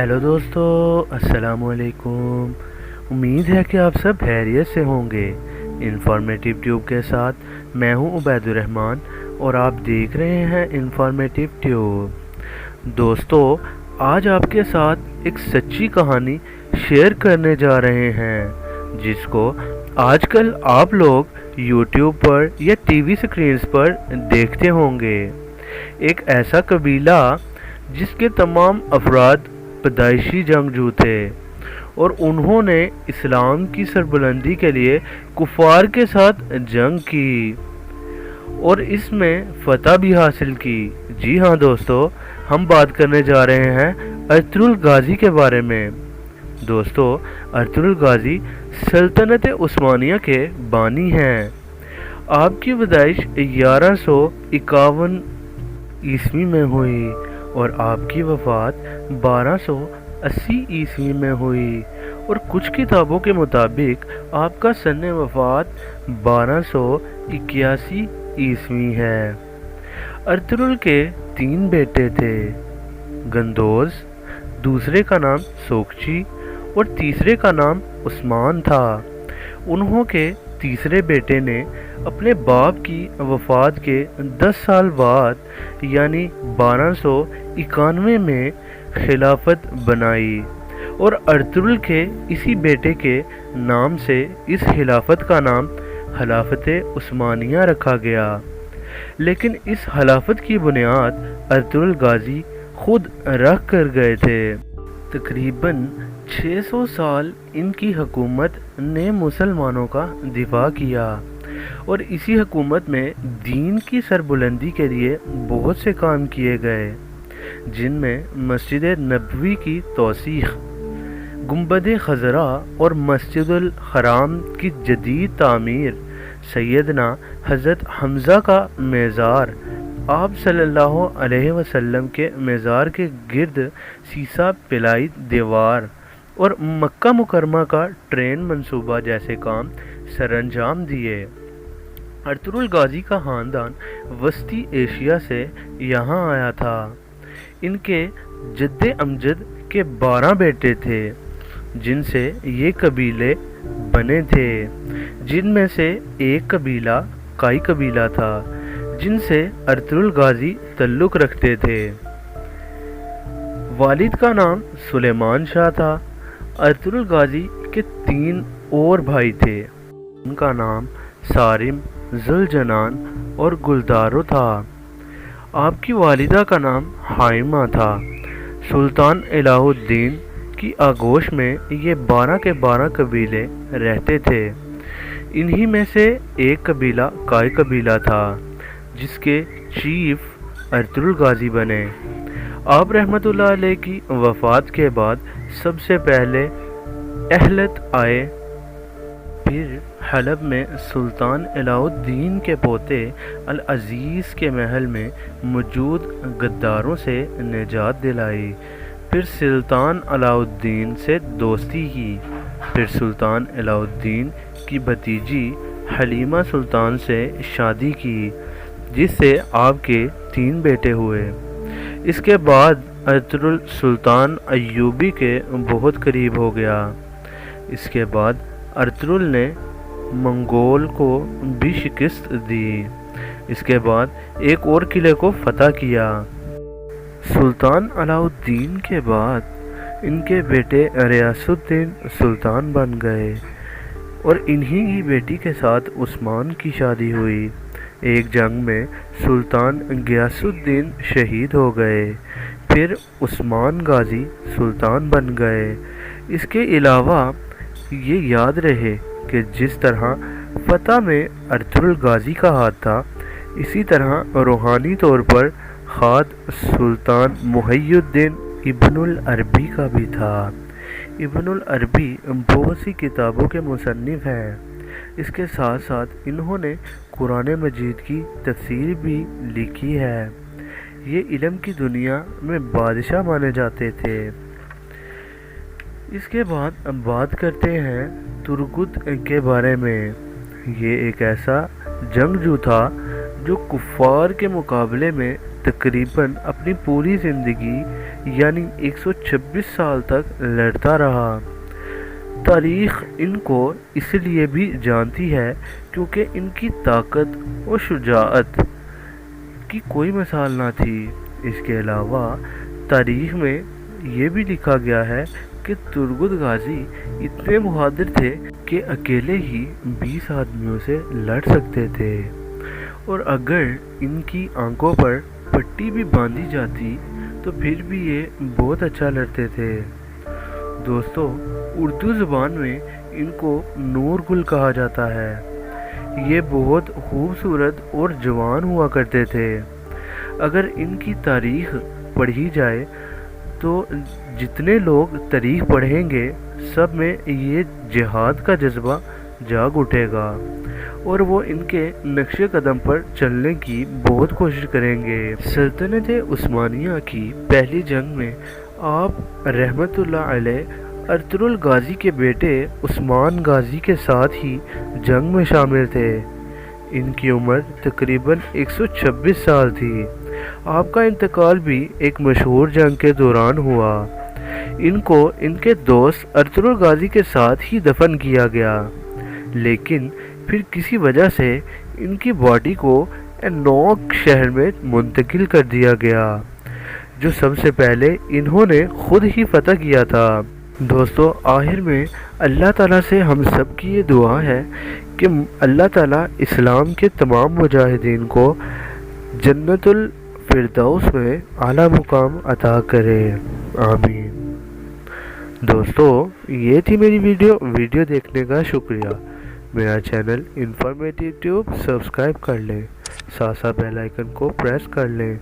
Hello दोस्तों, अस्सलाम वालेकुम। उम्मीद है कि आप सब खैरियत से होंगे। इंफॉर्मेटिव ट्यूब के साथ मैं हूं उबैदुर रहमान और आप देख रहे हैं इंफॉर्मेटिव ट्यूब। दोस्तों, आज आपके साथ एक सच्ची कहानी शेयर करने जा रहे हैं जिसको आजकल आप लोग यूट्यूब पर या टीवी स्क्रीन्स पर देखते होंगे। एक ऐसा कबीला जिसके तमाम अफराद पैदाइशी जंगजू थे और उन्होंने इस्लाम की सरबुलंदी के लिए कुफार के साथ जंग की और इसमें फतह भी हासिल की। जी हाँ दोस्तों, हम बात करने जा रहे हैं अर्तुगरुल गाजी के बारे में। दोस्तों, अर्तुगरुल गाजी सल्तनत उस्मानिया के बानी हैं। आपकी पैदाइश 1151 ईस्वी में हुई और आपकी वफ़ात 1280 ईस्वी में हुई और कुछ किताबों के मुताबिक आपका सन्ने वफ़ात 1281 ईस्वी है। अर्तुगरुल के 3 बेटे थे, गंदोज, दूसरे का नाम सोकची और तीसरे का नाम उस्मान था। उन्हों के तीसरे बेटे ने अपने बाप की वफ़ात के 10 साल बाद यानी 1291 में खिलाफत बनाई और अर्तुगरुल के इसी बेटे के नाम से इस खिलाफत का नाम खिलाफत उस्मानिया रखा गया। लेकिन इस खिलाफत की बुनियाद अर्तुगरुल गाजी खुद रख कर गए थे। तकरीबन 600 साल इनकी हुकूमत ने मुसलमानों का दिफा किया और इसी हुकूमत में दीन की सरबुलंदी के लिए बहुत से काम किए गए, जिनमें मस्जिद नबवी की तौसीख, गुंबद खजरा और मस्जिदुल हराम की जदीद तामीर, सैयदना हज़रत हमज़ा का मेज़ार, आप सल्लल्लाहु अलैहि वसल्लम के मेज़ार के गिर्द सीसा पिलाई दीवार और मक्का मुकरमा का ट्रेन मंसूबा जैसे काम सरअंजाम दिए। अर्तुगरुल गाजी का ख़ानदान वस्ती एशिया से यहाँ आया था। इनके जद्दे अमजद के 12 बेटे थे जिनसे ये कबीले बने थे, जिनमें से एक कबीला काई कबीला था जिनसे अर्तुगरुल गाजी तल्लुक़ रखते थे। वालिद का नाम सुलेमान शाह था। अर्तुगरुल गाजी के 3 और भाई थे, उनका नाम सारिम, जुलजनान और गुलदारो था। आपकी वालिदा का नाम हाइमा था। सुल्तान अलाउद्दीन की आगोश में ये 12 के 12 कबीले रहते थे। इन्हीं में से एक कबीला काई कबीला था जिसके चीफ अर्तुगरुल गाजी बने। आप रहमतुल्लाह अलैह की वफ़ात के बाद सबसे पहले अहलत आए, फिर हलब में सुल्तान अलाउद्दीन के पोते अल अज़ीज़ के महल में मौजूद गद्दारों से निजात दिलाई, फिर सुल्तान अलाउद्दीन से दोस्ती की, फिर सुल्तान अलाउद्दीन की भतीजी हलीमा सुल्तान से शादी की जिससे आपके 3 बेटे हुए। इसके बाद अर्तुगरुल सुल्तान अय्यूबी के बहुत करीब हो गया। इसके बाद अर्तुगरुल ने मंगोल को भी शिकस्त दी। इसके बाद एक और किले को फतह किया। सुल्तान अलाउद्दीन के बाद इनके बेटे रियासुद्दीन सुल्तान बन गए और इन्हीं की बेटी के साथ उस्मान की शादी हुई। एक जंग में सुल्तान गियासुद्दीन शहीद हो गए, फिर उस्मान गाजी सुल्तान बन गए। इसके अलावा ये याद रहे कि जिस तरह फतह में अर्तुगरुल गाजी का हाथ था, इसी तरह रूहानी तौर पर हाथ सुल्तान मुहियुद्दीन इब्नुल अरबी का भी था। इब्नुल अरबी बहुत सी किताबों के मुसन्निफ हैं। इसके साथ साथ इन्होंने कुरान मजीद की तफसीर भी लिखी है। ये इल्म की दुनिया में बादशाह माने जाते थे। इसके बाद अब बात करते हैं तुर्गुत के बारे में। ये एक ऐसा जंगजू था جو کفار کے مقابلے میں تقریباً اپنی پوری زندگی یعنی 126 سال تک لڑتا رہا۔ تاریخ ان کو اس لیے بھی جانتی ہے کیونکہ ان کی طاقت اور شجاعت کی کوئی مثال نہ تھی۔ اس کے علاوہ تاریخ میں یہ بھی لکھا گیا ہے کہ ترغت غازی اتنے بہادر تھے کہ اکیلے ہی 20 آدمیوں سے لڑ سکتے تھے، اور اگر ان کی آنکھوں پر پٹی بھی باندھی جاتی تو پھر بھی یہ بہت اچھا لڑتے تھے۔ دوستو، اردو زبان میں ان کو نور گل کہا جاتا ہے۔ یہ بہت خوبصورت اور جوان ہوا کرتے تھے۔ اگر ان کی تاریخ پڑھی جائے تو جتنے لوگ تاریخ پڑھیں گے سب میں یہ جہاد کا جذبہ جاگ اٹھے گا، اور وہ ان کے نقش قدم پر چلنے کی بہت کوشش کریں گے۔ سلطنت عثمانیہ کی پہلی جنگ میں آپ رحمت اللہ علیہ ارطغرل غازی کے بیٹے عثمان غازی کے ساتھ ہی جنگ میں شامل تھے۔ ان کی عمر تقریباً 126 سال تھی۔ آپ کا انتقال بھی ایک مشہور جنگ کے دوران ہوا۔ ان کو ان کے دوست ارطغرل غازی کے ساتھ ہی دفن کیا گیا، لیکن پھر کسی وجہ سے ان کی باڈی کو نوک شہر میں منتقل کر دیا گیا، جو سب سے پہلے انہوں نے خود ہی فتح کیا تھا۔ دوستو، آخر میں اللہ تعالیٰ سے ہم سب کی یہ دعا ہے کہ اللہ تعالیٰ اسلام کے تمام مجاہدین کو جنت الفردوس میں اعلیٰ مقام عطا کرے، آمین۔ دوستو، یہ تھی میری ویڈیو دیکھنے کا شکریہ۔ میرا چینل انفارمیٹیو ٹیوب سبسکرائب کر لیں، ساتھ ساتھ بیل آئیکن کو پریس کر لیں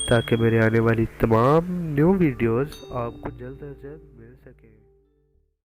تاکہ میرے آنے والی تمام نیو ویڈیوز آپ کو جلد از جلد مل سکیں۔